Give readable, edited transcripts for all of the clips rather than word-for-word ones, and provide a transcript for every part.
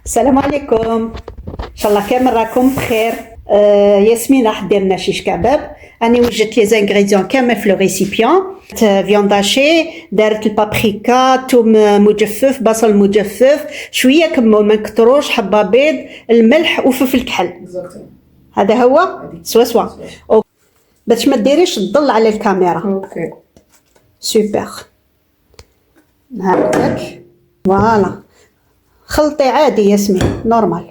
السلام عليكم، ان شاء الله كامل راكم بخير. ياسمين راح دير لنا شيش كباب. انا وجدت لي زانغريديون كامل في لو ريسيبيون. فيون داشي، دارت البابريكا، توم مجفف، بصل مجفف، شويه كمون ما نكتروش، حبه بيض، الملح وفلفل كحل. هذا هو سوا باش ما ديريش الظل على الكاميرا. اوكي سوبر. هكاك فوالا. خلطي عادي ياسمين نورمال.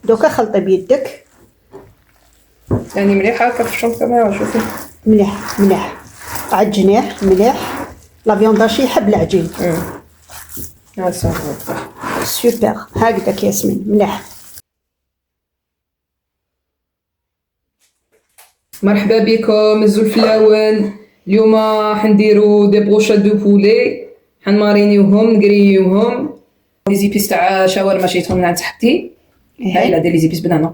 دوكا خلطي بيدك. يعني مليحة هكا في الشوط كاميرا. شوفي مليح مليح، عجنيه مليح. لا فيونداشي يحب العجين. سوبر هكذاك ياسمين مليح. مرحبا بكم الزلفلاون. اليوم حنديرو دي بروشات دو بولي، حنمارينيوهم نقريوهم. لي زيبيس تاع شاورما شيتهم من عند صاحبتي. هاي لا دير لي زيبيس بنانه.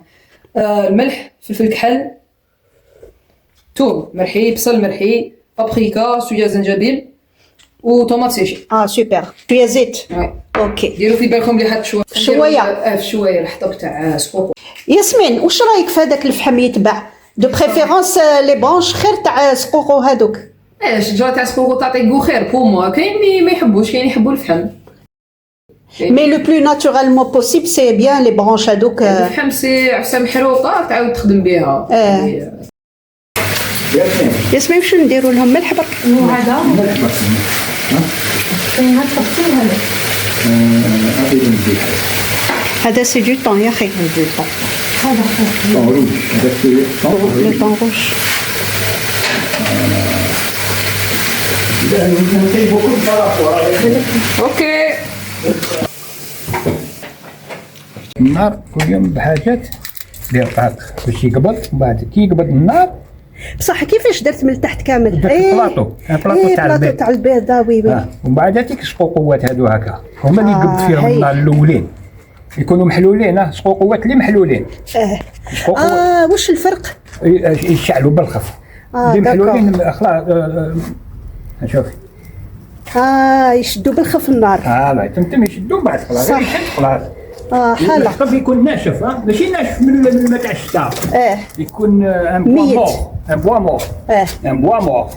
الملح، فلفل كحل، توم مرحي، بصل مرحي، بابريكا، شويه زنجبيل وطوماط سيشي. سوبر. شويه زيت. اوكي. ديروا في بالكم اللي حط شويه شويه شويه الحطب تاع سكوكو. ياسمين واش رايك في هذاك الفحم يتباع دو بريفيرونس لي بونش خير تاع سقوقو هذوك؟ الشجره تاع سكوكو تعطي كو خير بو موا. كاين ما يحبوش، كاين يحبوا الفحم. مي لو بلو ناتورالمون بوسيبل سي بيان لي برونش هذوك. الفحم سي عفسه محروقه تعاود تخدم بها. ياسمين واش نديروا لهم؟ ملح برك. هذا ملح برك. كاين هاد التفصيل هذا. هذا سي دو طون يا اخي. هذا طون روج. هذا سي لو طون روج. اوكي. النار كل يوم بحاجات ديال الطاق باش يقبض، ومن بعد كي يقبض النار بصح كيفاش درت من تحت كامل؟ بلاطو تاع البيض. وي ومن بعد هذيك السقوقوات هادو هكا هما اللي يقبض فيهم النار الاولين يكونوا محلولين. سقوقوات اللي محلولين. واش الفرق؟ يشعلوا بالخف. اللي محلولين خلاص. شوفي يشدوا بالخف النار. لا تم يشدوا بعد خلاص يشد خلاص. حاله الخف يكون ناشف. ماشي ناشف من الماء تاع الشتاء. يكون ان بوا مور. ان بوا مور.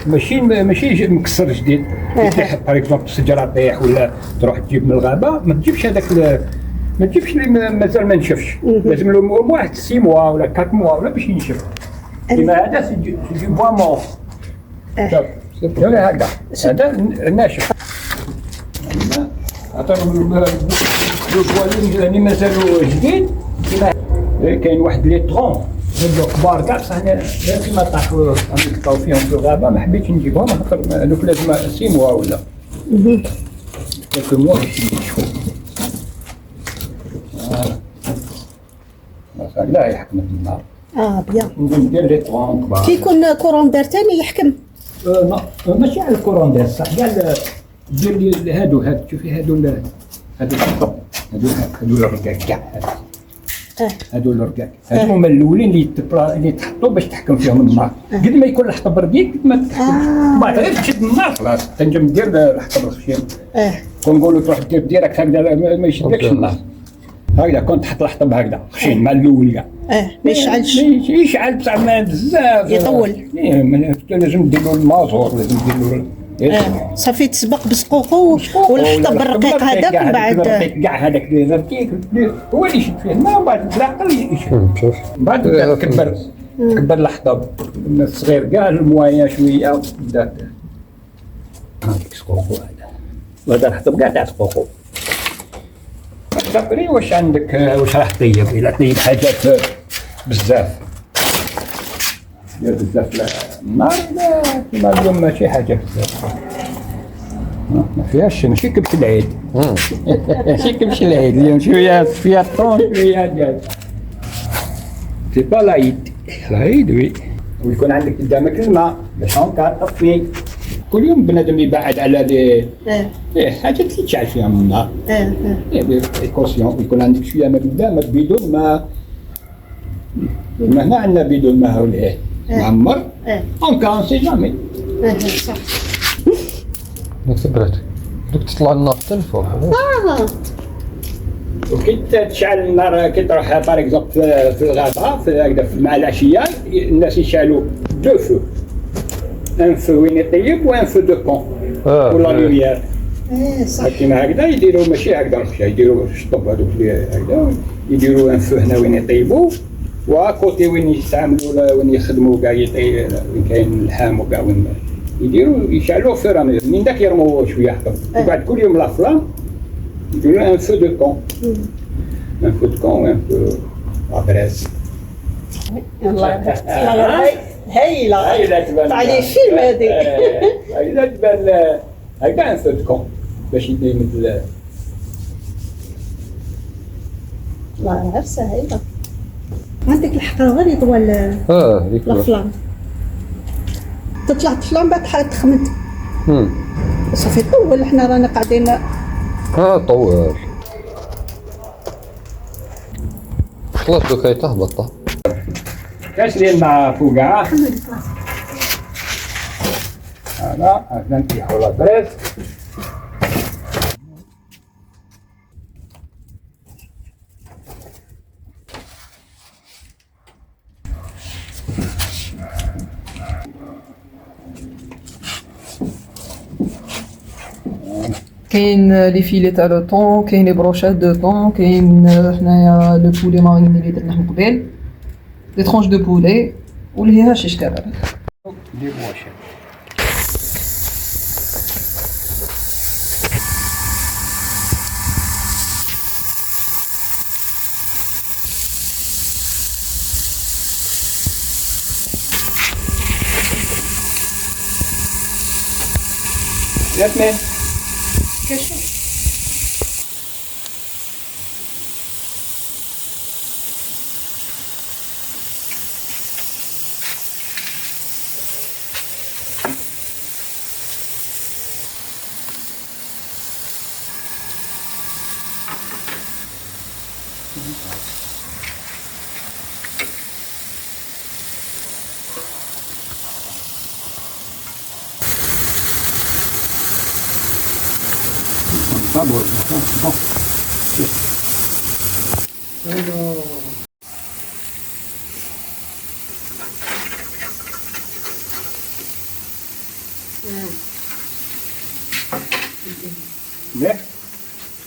ماشي مكسر جديد. يطيح باغ اكزومبل الشجره طيح ولا تروح تجيب من الغابه، ما تجيبش هذاك ما تجيبش اللي مازال ما نشفش. لازم له واحد 6 موا ولا 4 موا ولا باش ينشف. كيما هذا سي بوا مور. شوف هكذا هذا ناشف. عطاهم البوالين اللي مازالوا جديد. كاين واحد لي طرون هادو كبار كاع، بصح انا كيما طاحوا نلقاو فيهم في الغابه ما حبيتش نجيبهم، خاطر هذوك لازم 6 موا ولا كلكو موا باش ينشفوا. لا يحكمك النار. بيان. ندير لي طرون كبار. كي يكون كورون دار تاني يحكم. ماشي على الكورون ديال صح كاع. دير لي هادو شوفي هادو الحطب هادو الرقاق كاع. هادو الرقاق هادو هما الاولين اللي تحطوا باش تحكم فيهم النار. قد ما يكون الحطب رقيق قد ما تحكم. بعد غير تشد النار خلاص تنجم دير الحطب الخشين. كنقولوا تروح دير ديريكت هكذا ما يشدكش النار. هكذا كنت تحط الحطب هكذا خشين مع الاول كاع. ما يشعلش. يشعل بصح ما بزاف يطول. لازم ديروا المازور، لازم ديروا صافي تسبق بسقوقو والحطب الرقيق هذاك. ومن بعد كاع هذاك الرقيق هو اللي يشد فيه الماء، ومن بعد تلاقى يشد. من بعد تكبر الحطب الصغير كاع الموايا شويه بدات هذيك سقوقو هذا الحطب كاع تاع سقوقو. دابري واش عندك واش راح طيب؟ إلا طيب حاجات بزاف دير بزاف النار كيما اليوم ماشي حاجه بزاف ما فيهاش. ماشي كبش العيد. ماشي كبش العيد اليوم شويه فيها طون شويه ديال سي با العيد. العيد وي ويكون عندك قدامك الماء باش هكا طفي. كل يوم بنادم يبعد على لي حاجات اللي تشعل فيها من النار. بريكوسيون يكون عندك شويه ما قدامك بيدون ما هنا عندنا بيدون ما هاوليه معمر. اون كان سي جامي. صح. دوك تبرد دوك تطلع لنا حتى الفوق. وكي تشعل النار كي تروح باغ اكزومبل في الغابه مع العشيه الناس يشعلوا دو فو ان فو وين يطيب وان فو دو كون ولا لوميير صح. كيما هكذا يديروا ماشي هكذا الخشا يديروا الشطب هذوك اللي هكذا يديروا ان فو هنا وين يطيبوا وكوتي وين يستعملوا وين يخدموا كاع وين كاين اللحام وكاع وين يديروا يشعلوه في رمي من داك يرموا شويه حطب وبعد كل يوم لا فلام يديروا ان فو دو كون ان فو دو كون وان فو ابريز الله هايله تاع لي فيلم هذيك. هكذا تبان هكذا ان فو دو كون باش يدير مثل الله عرسه هايله. عندك الحقيقه غير يطول ديك الفلام تطلع الفلام بعد حال تخمد صافي طول احنا رانا قاعدين طول خلاص دوكا تهبط كاش ديالنا فوقها هذا هكذا نطيحوا لا بريس كاين لي فيلي تاع لو طون، كاين لي بروشات دو طون، كاين هنايا لو بولي ماريني اللي درناه من قبل، دي ترونش دو بولي واللي هي شيش كباب. دي بوشة ياسمين صبر ليه؟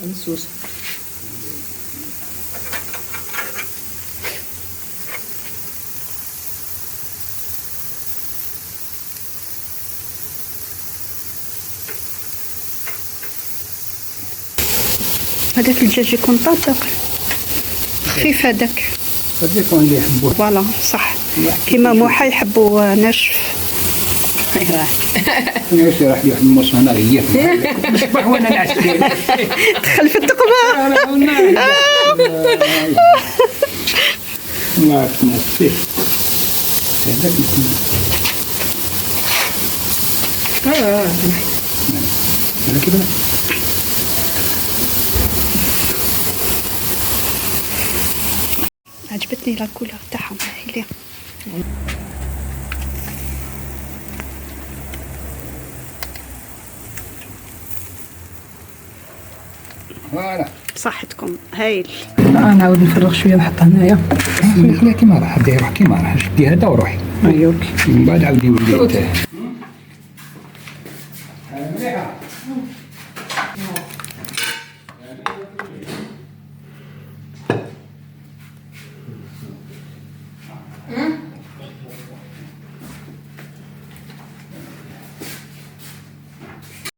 مسوس. هذاك الدجاج يكون طابق خفيف هذاك هذا يكون اللي يحبوه فوالا صح كيما موحى يحبوا ناشف. انا واش راح يحمص هنا هي نصبح وانا نعسكر دخل في التقبه ما تنسي هذاك كده عجبتني لا كولور تاعهم هايلين. فوالا صحتكم هايل. نعاود نفرغ شويه نحط هنايا. خليها كيما راح دير كيما راح شدي هذا وروحي ايوك من بعد عاودي ولي